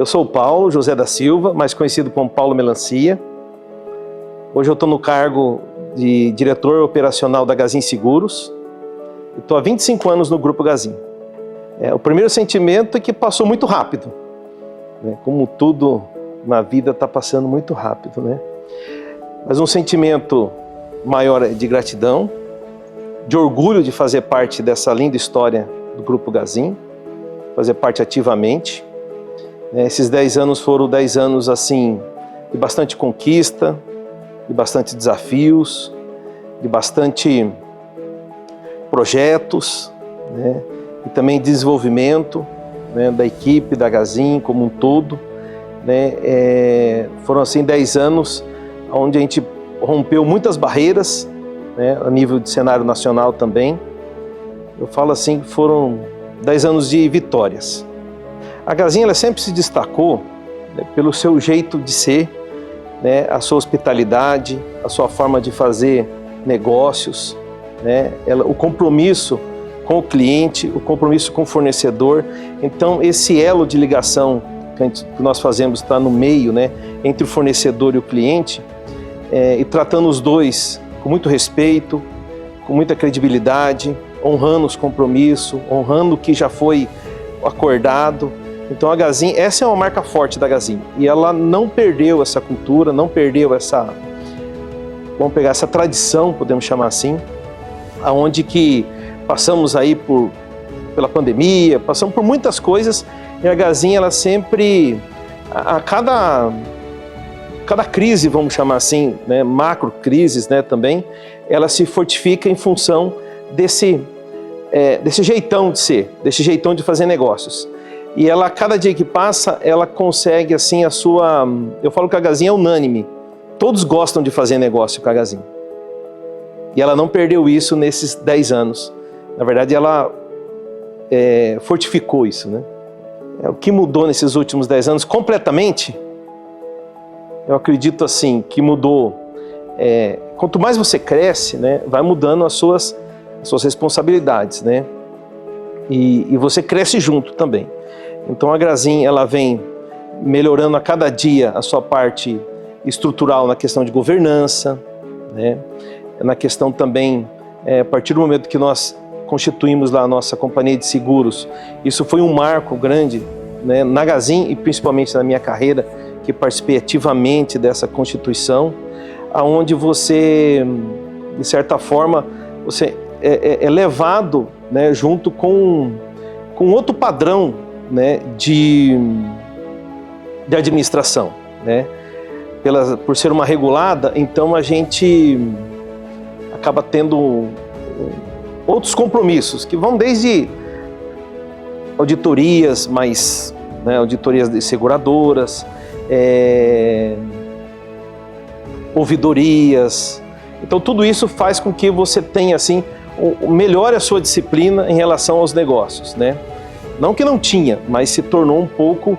Eu sou o Paulo José da Silva, mais conhecido como Paulo Melancia. Hoje eu estou no cargo de diretor operacional da Gazin Seguros. Estou há 25 anos no Grupo Gazin. O primeiro sentimento é que passou muito rápido, né? Como tudo na vida está passando muito rápido, né? Mas um sentimento maior é de gratidão, de orgulho de fazer parte dessa linda história do Grupo Gazin, fazer parte ativamente. Esses 10 anos foram 10 anos assim, de bastante conquista, de bastante desafios, de bastante projetos, né? E também desenvolvimento, né, da equipe, da Gazin como um todo, né? Foram assim 10 anos onde a gente rompeu muitas barreiras, né, a nível de cenário nacional também. Eu falo assim que foram 10 anos de vitórias. A Gazin ela sempre se destacou, né, pelo seu jeito de ser, né, a sua hospitalidade, a sua forma de fazer negócios, né, o compromisso com o cliente, o compromisso com o fornecedor. Então esse elo de ligação que nós fazemos está no meio, né, entre o fornecedor e o cliente, e tratando os dois com muito respeito, com muita credibilidade, honrando os compromissos, honrando o que já foi acordado. Então a Gazin, essa é uma marca forte da Gazin, e ela não perdeu essa cultura, não perdeu essa, vamos pegar essa tradição, podemos chamar assim, aonde que passamos aí pela pandemia, passamos por muitas coisas, e a Gazin ela sempre, a cada crise, vamos chamar assim, né, macro crises, né, também, ela se fortifica em função desse jeitão de ser, desse jeitão de fazer negócios. E ela, cada dia que passa, ela consegue assim a sua... Eu falo que a Gazin é unânime. Todos gostam de fazer negócio com a Gazin. E ela não perdeu isso nesses 10 anos. Na verdade, ela fortificou isso, né? O que mudou nesses últimos 10 anos completamente, eu acredito assim, que mudou... quanto mais você cresce, né, vai mudando as suas responsabilidades, né? E você cresce junto também. Então a Gazin ela vem melhorando a cada dia a sua parte estrutural na questão de governança, né? Na questão também, a partir do momento que nós constituímos lá a nossa companhia de seguros, isso foi um marco grande, né, na Gazin e principalmente na minha carreira, que participei ativamente dessa constituição, aonde você, de certa forma, você é levado, né, junto com outro padrão, né, de administração, né? Por ser uma regulada, então a gente acaba tendo outros compromissos que vão desde auditorias, né, auditorias de seguradoras, ouvidorias. Então tudo isso faz com que você tenha assim, melhore a sua disciplina em relação aos negócios, né? Não que não tinha, mas se tornou um pouco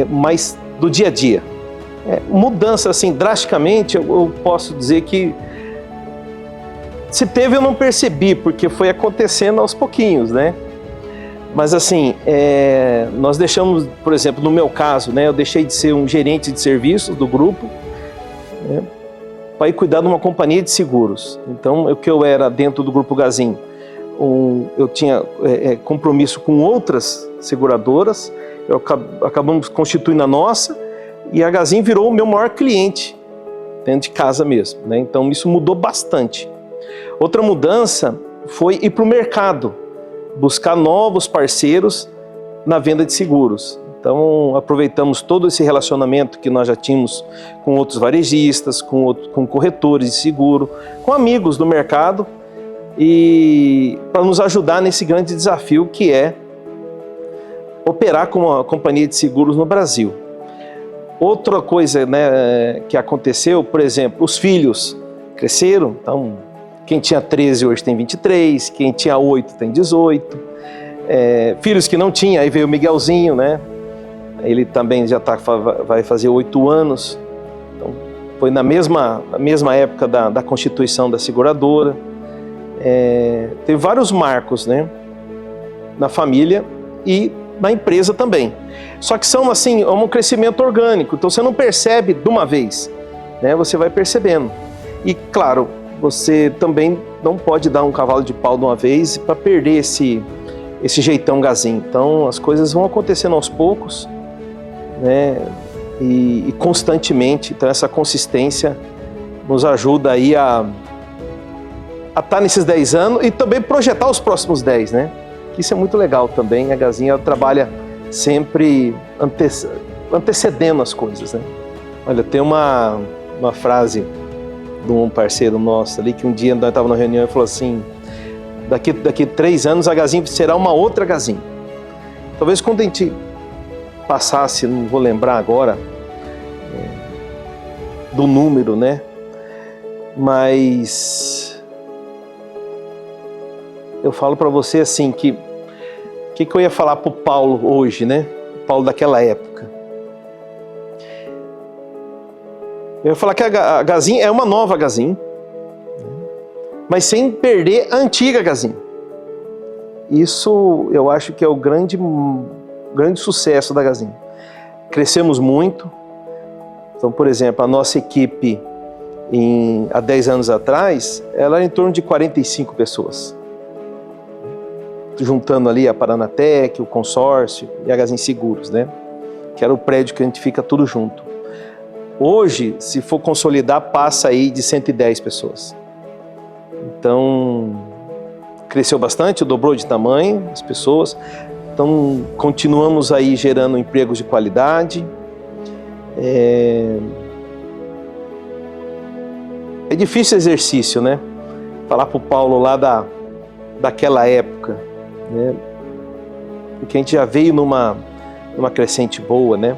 mais do dia a dia. Mudança assim drasticamente, eu posso dizer que se teve eu não percebi, porque foi acontecendo aos pouquinhos, né? Mas assim, nós deixamos, por exemplo, no meu caso, né, eu deixei de ser um gerente de serviços do grupo, né, para ir cuidar de uma companhia de seguros. Então, o que eu era dentro do Grupo Gazin, eu tinha compromisso com outras seguradoras, acabamos constituindo a nossa, e a Gazin virou o meu maior cliente, dentro de casa mesmo, né? Então isso mudou bastante. Outra mudança foi ir para o mercado, buscar novos parceiros na venda de seguros. Então aproveitamos todo esse relacionamento que nós já tínhamos com outros varejistas, com corretores de seguro, com amigos do mercado, e para nos ajudar nesse grande desafio que é operar como uma companhia de seguros no Brasil. Outra coisa, né, que aconteceu, por exemplo, os filhos cresceram, então quem tinha 13 hoje tem 23, quem tinha 8 tem 18, filhos que não tinha, aí veio o Miguelzinho, né? Ele também já vai fazer 8 anos, então, foi na mesma época da constituição da seguradora. Teve vários marcos, né, na família, e na empresa também. Só que são assim, é um crescimento orgânico, então você não percebe de uma vez, né? Você vai percebendo. E claro, você também não pode dar um cavalo de pau de uma vez para perder esse jeitão Gazinho. Então as coisas vão acontecendo aos poucos, né? E constantemente. Então essa consistência nos ajuda aí a estar nesses 10 anos e também projetar os próximos 10, né? Isso é muito legal também. A Gazinha trabalha sempre antecedendo as coisas, né? Olha, tem uma frase de um parceiro nosso ali, que um dia nós estávamos na reunião e falou assim: daqui 3 anos a Gazinha será uma outra Gazinha. Talvez quando a gente passasse, não vou lembrar agora do número, né? Mas eu falo para você assim que eu ia falar para o Paulo hoje, né? O Paulo daquela época. Eu ia falar que a Gazinha é uma nova Gazinha, mas sem perder a antiga Gazinha. Isso eu acho que é o grande sucesso da Gazinha. Crescemos muito. Então, por exemplo, a nossa equipe há 10 anos atrás, ela era em torno de 45 pessoas. Juntando ali a Paranatec, o consórcio e a Gazinha Seguros, né? Que era o prédio que a gente fica tudo junto. Hoje, se for consolidar, passa aí de 110 pessoas. Então, cresceu bastante, dobrou de tamanho as pessoas. Então, continuamos aí gerando empregos de qualidade. É difícil exercício, né? Falar para o Paulo lá daquela época, né? Porque a gente já veio numa crescente boa, né?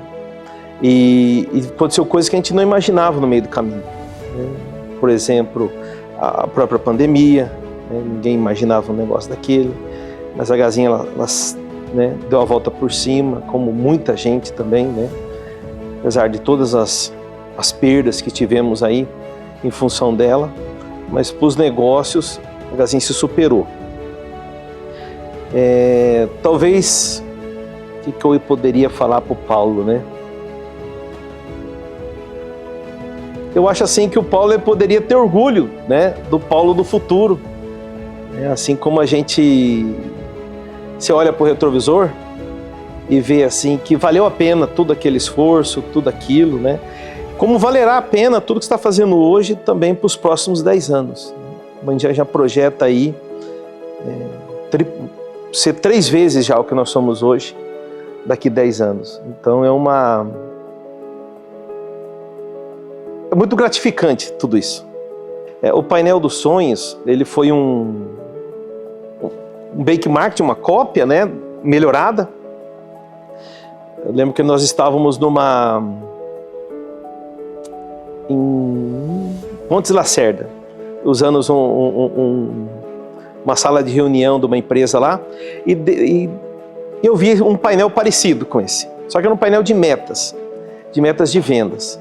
E aconteceu coisas que a gente não imaginava no meio do caminho, né? Por exemplo, a própria pandemia, né? Ninguém imaginava um negócio daquele, mas a Gazinha ela, né, deu a volta por cima, como muita gente também, né? Apesar de todas as perdas que tivemos aí em função dela, mas para os negócios a Gazinha se superou. Talvez o que eu poderia falar para o Paulo, né? Eu acho assim que o Paulo poderia ter orgulho, né, do Paulo do futuro, né? Assim como a gente se olha para o retrovisor e vê assim que valeu a pena todo aquele esforço, tudo aquilo, né? Como valerá a pena tudo que você está fazendo hoje também para os próximos 10 anos. A gente já projeta aí ser 3 vezes já o que nós somos hoje, daqui 10 anos. Então é muito gratificante tudo isso. O painel dos sonhos, ele foi um benchmark, uma cópia, né, melhorada. Eu lembro que nós estávamos em Montes Lacerda, usando uma sala de reunião de uma empresa lá, e eu vi um painel parecido com esse, só que era um painel de metas de vendas.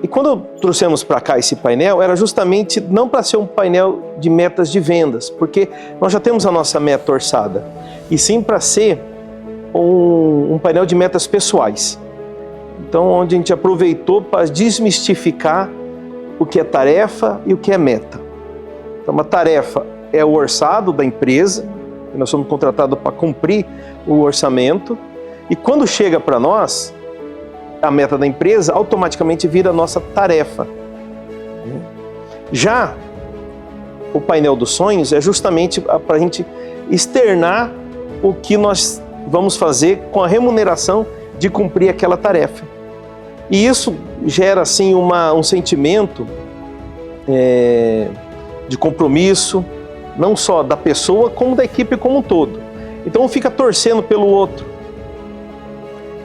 E quando trouxemos para cá esse painel, era justamente não para ser um painel de metas de vendas, porque nós já temos a nossa meta orçada, e sim para ser um painel de metas pessoais. Então, onde a gente aproveitou para desmistificar o que é tarefa e o que é meta. Então, uma tarefa é o orçado da empresa, que nós somos contratados para cumprir o orçamento, e quando chega para nós, a meta da empresa automaticamente vira a nossa tarefa. Já o painel dos sonhos é justamente para a gente externar o que nós vamos fazer com a remuneração de cumprir aquela tarefa. E isso gera assim um sentimento de compromisso, não só da pessoa, como da equipe como um todo. Então um fica torcendo pelo outro.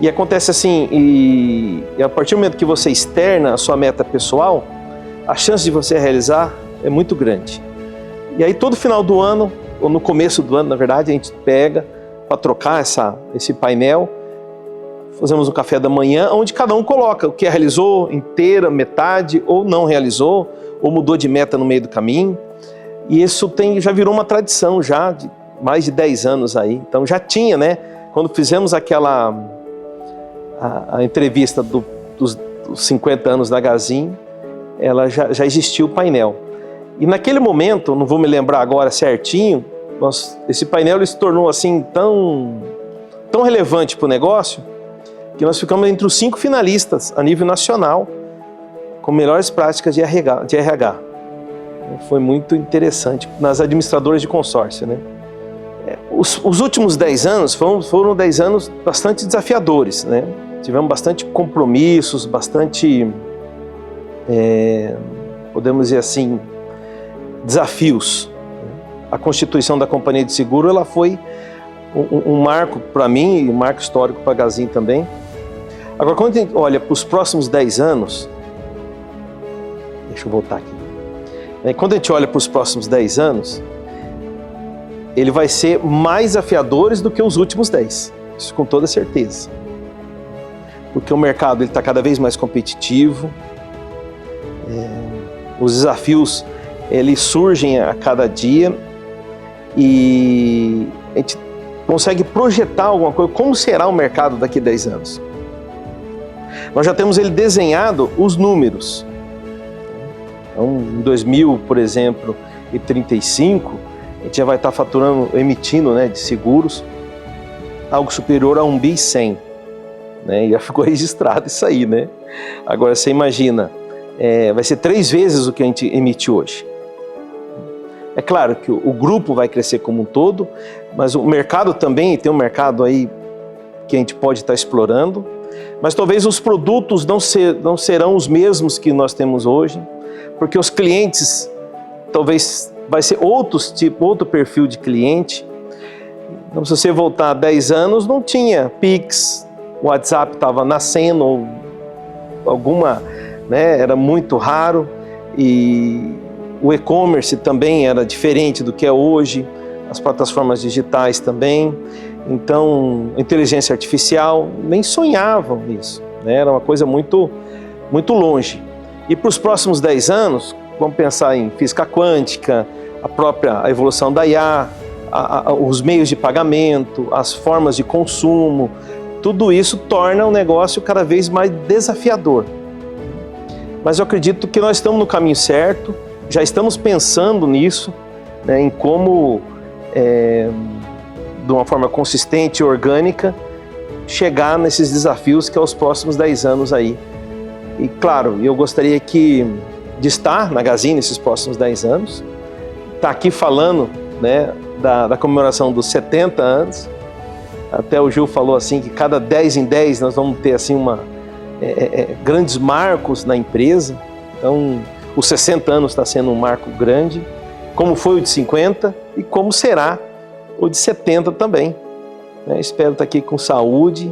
E acontece assim, e a partir do momento que você externa a sua meta pessoal, a chance de você realizar é muito grande. E aí todo final do ano, ou no começo do ano, na verdade, a gente pega para trocar esse painel, fazemos um café da manhã, onde cada um coloca o que realizou, inteira, metade, ou não realizou, ou mudou de meta no meio do caminho. E isso já virou uma tradição já de mais de 10 anos aí. Então já tinha, né, quando fizemos aquela a entrevista dos 50 anos da Gazin, ela já existia o painel. E naquele momento, não vou me lembrar agora certinho, esse painel ele se tornou assim tão relevante para o negócio, que nós ficamos entre os 5 finalistas a nível nacional, com melhores práticas de RH. Foi muito interessante nas administradoras de consórcio, né? Os últimos 10 anos foram 10 anos bastante desafiadores, né? Tivemos bastante compromissos, bastante, podemos dizer assim, desafios. A constituição da companhia de seguro, ela foi um marco para mim e um marco histórico para a Gazin também. Agora, quando a gente olha para os próximos 10 anos, deixa eu voltar aqui. Quando a gente olha para os próximos 10 anos, ele vai ser mais desafiadores do que os últimos 10, isso com toda certeza. Porque o mercado está cada vez mais competitivo, os desafios eles surgem a cada dia e a gente consegue projetar alguma coisa, como será o mercado daqui a 10 anos. Nós já temos ele desenhado os números. Então, em 2000, por exemplo, e 35, a gente já vai estar faturando, emitindo, né, de seguros, algo superior a 1 bi 100. Né? E já ficou registrado isso aí, né? Agora você imagina, vai ser 3 vezes o que a gente emite hoje. É claro que o grupo vai crescer como um todo, mas o mercado também, tem um mercado aí que a gente pode estar explorando, mas talvez os produtos não serão os mesmos que nós temos hoje, porque os clientes, talvez vai ser outro perfil de cliente. Então, se você voltar 10 anos, não tinha Pix, o WhatsApp estava nascendo, ou alguma, né, era muito raro, e o e-commerce também era diferente do que é hoje, as plataformas digitais também. Então, inteligência artificial, nem sonhavam nisso, né? Era uma coisa muito, muito longe. E para os próximos 10 anos, vamos pensar em física quântica, a evolução da IA, os meios de pagamento, as formas de consumo, tudo isso torna o negócio cada vez mais desafiador. Mas eu acredito que nós estamos no caminho certo, já estamos pensando nisso, né, em como, de uma forma consistente e orgânica, chegar nesses desafios que é os próximos 10 anos aí. E claro, eu gostaria de estar na Gazin nesses próximos 10 anos, estar aqui falando, né, da comemoração dos 70 anos. Até o Gil falou assim que cada 10 em 10 nós vamos ter assim grandes marcos na empresa. Então, os 60 anos está sendo um marco grande, como foi o de 50 e como será o de 70 também. Espero estar aqui com saúde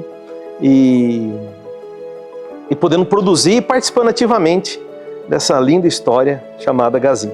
e podendo produzir e participando ativamente dessa linda história chamada Gazin.